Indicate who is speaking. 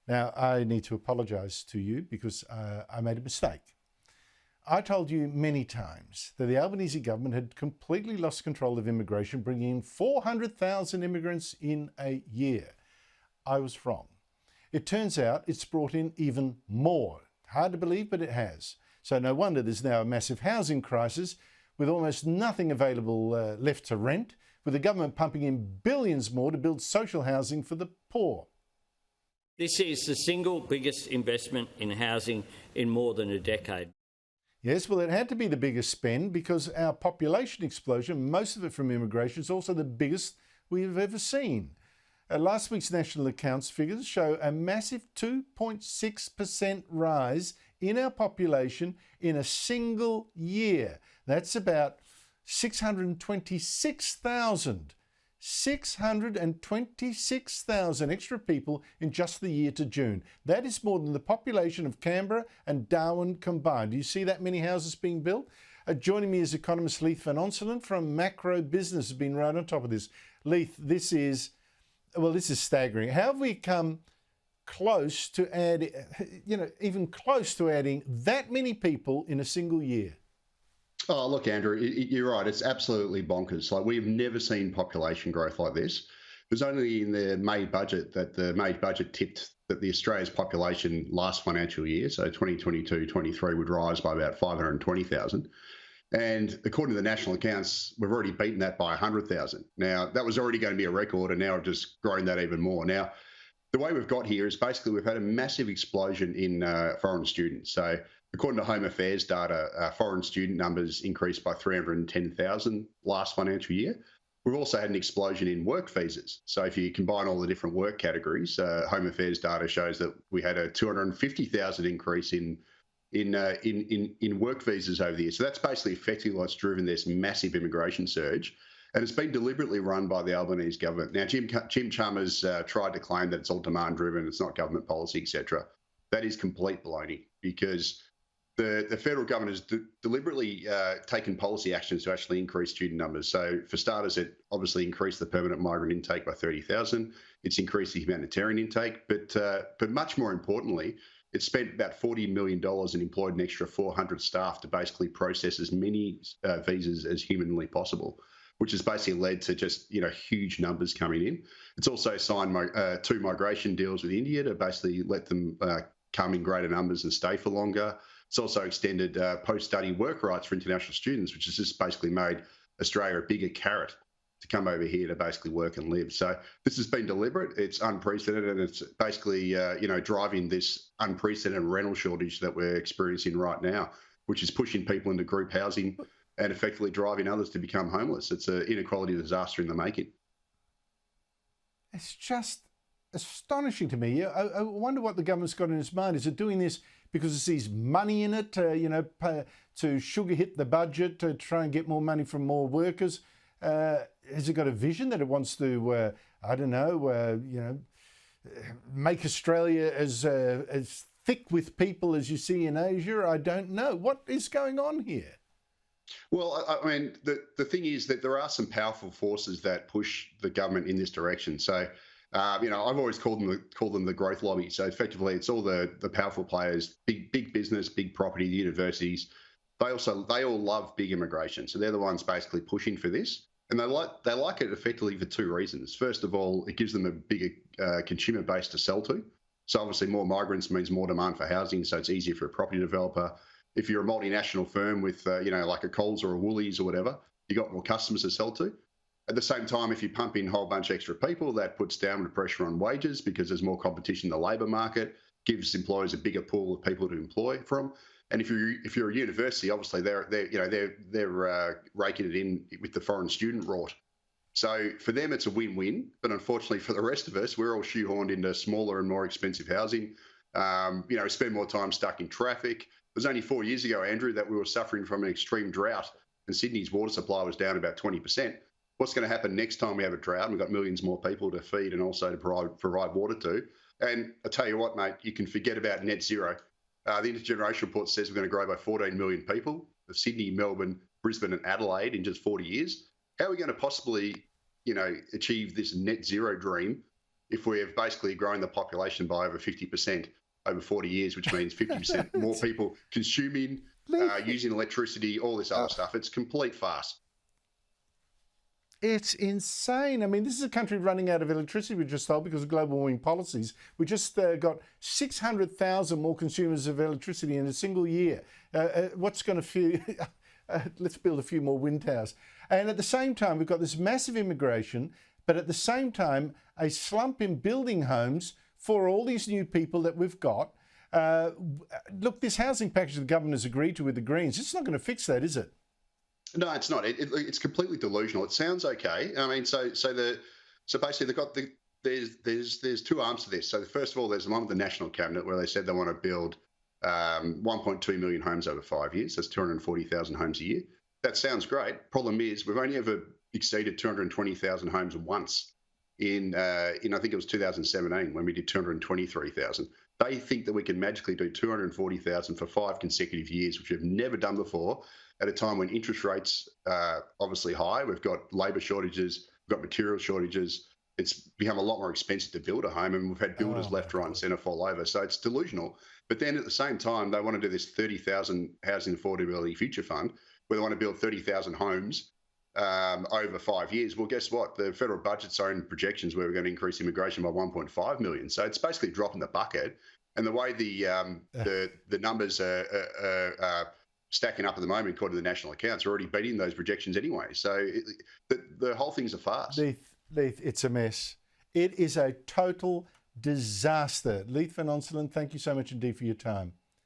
Speaker 1: Now, I need to apologise to you because I made a mistake. I told you many times that the Albanese government had completely lost control of immigration, bringing in 400,000 immigrants in a year. I was wrong. It turns out it's brought in even more. Hard to believe, but it has. So no wonder there's now a massive housing crisis with almost nothing available left to rent, with the government pumping in billions more to build social housing for the poor.
Speaker 2: This is the single biggest investment in housing in more than a decade.
Speaker 1: Yes, well, it had to be the biggest spend because our population explosion, most of it from immigration, is also the biggest we've ever seen. Last week's national accounts figures show a massive 2.6% rise in our population in a single year. That's about 626,000 extra people in just the year to June. That is more than the population of Canberra and Darwin combined. Do you see that many houses being built? Joining me is economist Leith Van Onselen from Macro Business, has been right on top of this. Leith, this is staggering. How have we come close to even close to adding that many people in a single year?
Speaker 3: Oh, look, Andrew, you're right. It's absolutely bonkers. Like, we've never seen population growth like this. It was only in the May budget that the May budget tipped that the Australia's population last financial year, so 2022-23, would rise by about 520,000. And according to the national accounts, we've already beaten that by 100,000. Now, that was already going to be a record, and now we've just grown that even more. Now, the way we've got here is basically we've had a massive explosion in foreign students. So according to Home Affairs data, foreign student numbers increased by 310,000 last financial year. We've also had an explosion in work visas. So if you combine all the different work categories, Home Affairs data shows that we had a 250,000 increase in work visas over the year. So that's basically effectively what's driven this massive immigration surge. And it's been deliberately run by the Albanese government. Now, Jim Chalmers tried to claim that it's all demand-driven, it's not government policy, etc. That is complete baloney, because the federal government has deliberately taken policy actions to actually increase student numbers. So for starters, it obviously increased the permanent migrant intake by 30,000. It's increased the humanitarian intake, but much more importantly, it spent about $40 million and employed an extra 400 staff to basically process as many visas as humanly possible, which has basically led to just huge numbers coming in. It's also signed 2 migration deals with India to basically let them come in greater numbers and stay for longer. It's also extended post-study work rights for international students, which has just basically made Australia a bigger carrot to come over here to basically work and live. So this has been deliberate. It's unprecedented, and it's basically driving this unprecedented rental shortage that we're experiencing right now, which is pushing people into group housing and effectively driving others to become homeless. It's an inequality disaster in the making.
Speaker 1: It's just astonishing to me. I wonder what the government's got in its mind. Is it doing this because it sees money in it, to sugar hit the budget, to try and get more money from more workers? Has it got a vision that it wants to, make Australia as thick with people as you see in Asia? I don't know. What is going on here?
Speaker 3: Well, I mean, the thing is that there are some powerful forces that push the government in this direction. So, I've always called them the growth lobby. So effectively, it's all the powerful players, big business, big property, the universities. They all love big immigration. So they're the ones basically pushing for this. And they like it effectively for 2 reasons. First of all, it gives them a bigger consumer base to sell to. So obviously more migrants means more demand for housing, so it's easier for a property developer. If you're a multinational firm with, like a Coles or a Woolies or whatever, you got more customers to sell to. At the same time, if you pump in a whole bunch of extra people, that puts downward pressure on wages because there's more competition in the labour market, gives employers a bigger pool of people to employ from. And if you're a university, obviously they're raking it in with the foreign student rort. So for them, it's a win-win. But unfortunately for the rest of us, we're all shoehorned into smaller and more expensive housing. Spend more time stuck in traffic. It was only 4 years ago, Andrew, that we were suffering from an extreme drought, and Sydney's water supply was down about 20%. What's going to happen next time we have a drought? We've got millions more people to feed and also to provide water to. And I tell you what, mate, you can forget about net zero. The Intergenerational Report says we're going to grow by 14 million people, of Sydney, Melbourne, Brisbane and Adelaide in just 40 years. How are we going to possibly, achieve this net zero dream if we have basically grown the population by over 50% over 40 years, which means 50% more people consuming, using electricity, all this other stuff. It's complete farce.
Speaker 1: It's insane. I mean, this is a country running out of electricity, we just told, because of global warming policies. We just got 600,000 more consumers of electricity in a single year. What's going to let's build a few more wind towers. And at the same time, we've got this massive immigration, but at the same time, a slump in building homes for all these new people that we've got. Look, this housing package the government has agreed to with the Greens, it's not going to fix that, is it?
Speaker 3: No, it's not. It's completely delusional. It sounds okay. I mean, so basically they've got there's two arms to this. So first of all, there's the one with the National Cabinet where they said they want to build 1.2 million homes over 5 years. That's 240,000 homes a year. That sounds great. Problem is, we've only ever exceeded 220,000 homes once in I think it was 2017 when we did 223,000. They think that we can magically do 240,000 for 5 consecutive years, which we've never done before, at a time when interest rates are obviously high. We've got labour shortages, we've got material shortages. It's become a lot more expensive to build a home, and we've had builders left, right and centre fall over. So it's delusional. But then at the same time, they want to do this 30,000 Housing Affordability Future Fund, where they want to build 30,000 homes over 5 years. Well, guess what? The federal budget's own projections where we're going to increase immigration by 1.5 million. So it's basically dropping the bucket. And the way the numbers are stacking up at the moment, according to the national accounts, are already beating those projections anyway. So the whole thing's a farce.
Speaker 1: Leith, it's a mess. It is a total disaster. Leith Van Onselen, thank you so much indeed for your time.